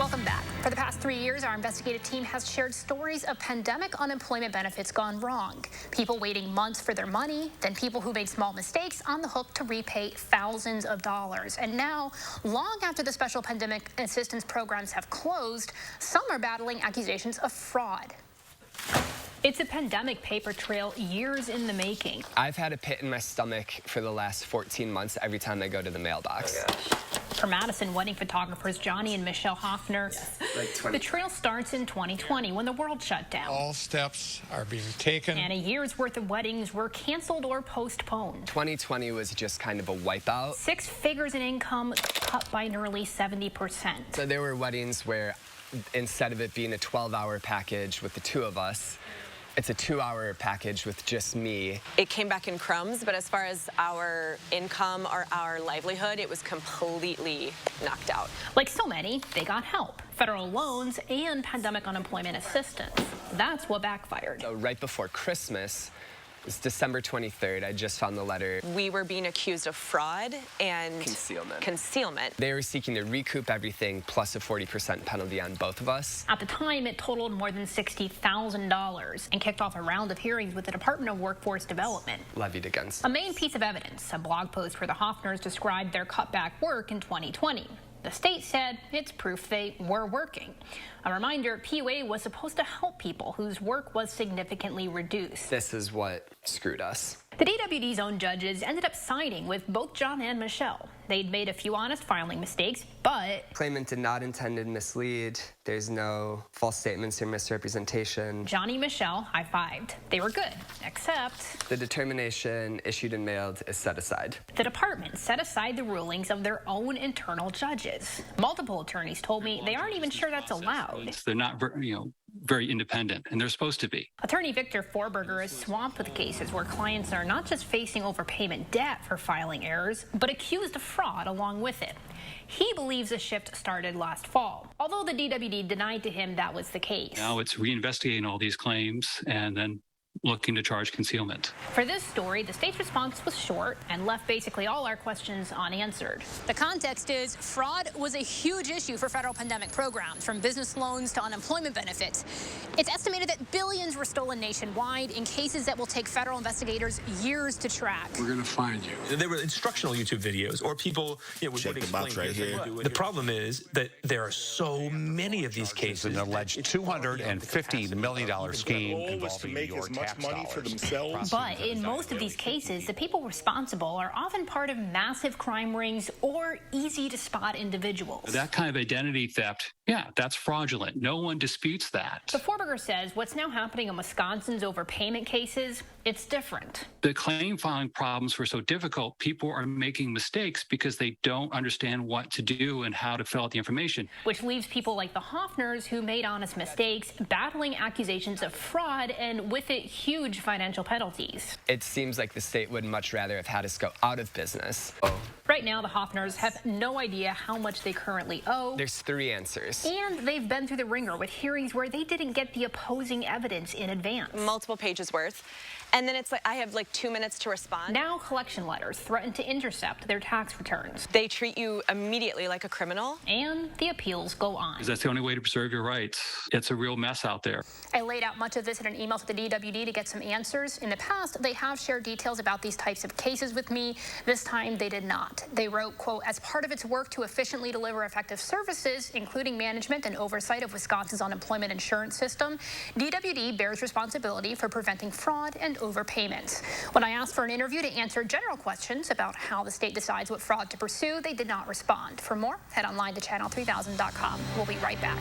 Welcome back. For the past 3 years, our investigative team has shared stories of pandemic unemployment benefits gone wrong. People waiting months for their money, then people who made small mistakes on the hook to repay thousands of dollars. And now, long after the special pandemic assistance programs have closed, some are battling accusations of fraud. It's a pandemic paper trail years in the making. I've had a pit in my stomach for the last 14 months every time I go to the mailbox. For Madison wedding photographers Jonny and Michelle Hoffner, the trail starts in 2020 when the world shut down. All steps are being taken. And a year's worth of weddings were canceled or postponed. 2020 was just kind of a wipeout. 6 figures in income cut by nearly 70%. So there were weddings where instead of it being a 12-hour package with the two of us, it's a 2-hour package with just me. It came back in crumbs, but as far as our income or our livelihood, it was completely knocked out. Like so many, they got help, federal loans and pandemic unemployment assistance. That's what backfired. So right before Christmas, it's December 23rd, I just found the letter. We were being accused of fraud and concealment. They were seeking to recoup everything plus a 40% penalty on both of us. At the time, it totaled more than $60,000 and kicked off a round of hearings with the Department of Workforce Development. Levied against. A main piece of evidence, a blog post where the Hoffners described their cutback work in 2020. The state said it's proof they were working. A reminder, PUA was supposed to help people whose work was significantly reduced. This is what screwed us. The DWD's own judges ended up siding with both John and Michelle. They'd made a few honest filing mistakes, but Claimant did not intend to mislead. There's no false statements or misrepresentation. Jonny and Michelle high-fived. They were good, except The determination issued and mailed is set aside. the department set aside the rulings of their own internal judges. Multiple attorneys told me they aren't even sure that's allowed. They're not, very independent, and they're supposed to be. Attorney Victor Forberger is swamped with cases where clients are not just facing overpayment debt for filing errors, but accused of fraud along with it. He believes the shift started last fall, although the DWD denied to him that was the case. Now it's reinvestigating all these claims and then looking to charge concealment. For this story, the state's response was short and left basically all our questions unanswered. The context is fraud was a huge issue for federal pandemic programs, from business loans to unemployment benefits. It's estimated that billions were stolen nationwide in cases that will take federal investigators years to track. We're going to find you. There were instructional YouTube videos, or people would explain right here. The problem is that there are so many of these cases. An alleged $250 million scheme involving your tax money for themselves. But in most of these cases, the people responsible are often part of massive crime rings or easy-to-spot individuals. That kind of identity theft, yeah, that's fraudulent. No one disputes that. But Forberger says what's now happening in Wisconsin's overpayment cases, it's different. The claim filing problems were so difficult, people are making mistakes because they don't understand what to do and how to fill out the information. Which leaves people like the Hoffners, who made honest mistakes, battling accusations of fraud and with it huge financial penalties. It seems like the state would much rather have had us go out of business. Right now, the Hoffners have no idea how much they currently owe. There's 3 answers. And they've been through the ringer with hearings where they didn't get the opposing evidence in advance. Multiple pages worth. And then it's like I have 2 minutes to respond. Now collection letters threaten to intercept their tax returns. They treat you immediately like a criminal. And the appeals go on. Because that's the only way to preserve your rights. It's a real mess out there. I laid out much of this in an email to the DWD to get some answers. In the past, they have shared details about these types of cases with me. This time, they did not. They wrote, quote, as part of its work to efficiently deliver effective services, including management and oversight of Wisconsin's unemployment insurance system, DWD bears responsibility for preventing fraud and overpayments. When I asked for an interview to answer general questions about how the state decides what fraud to pursue, they did not respond. For more, head online to channel3000.com. We'll be right back.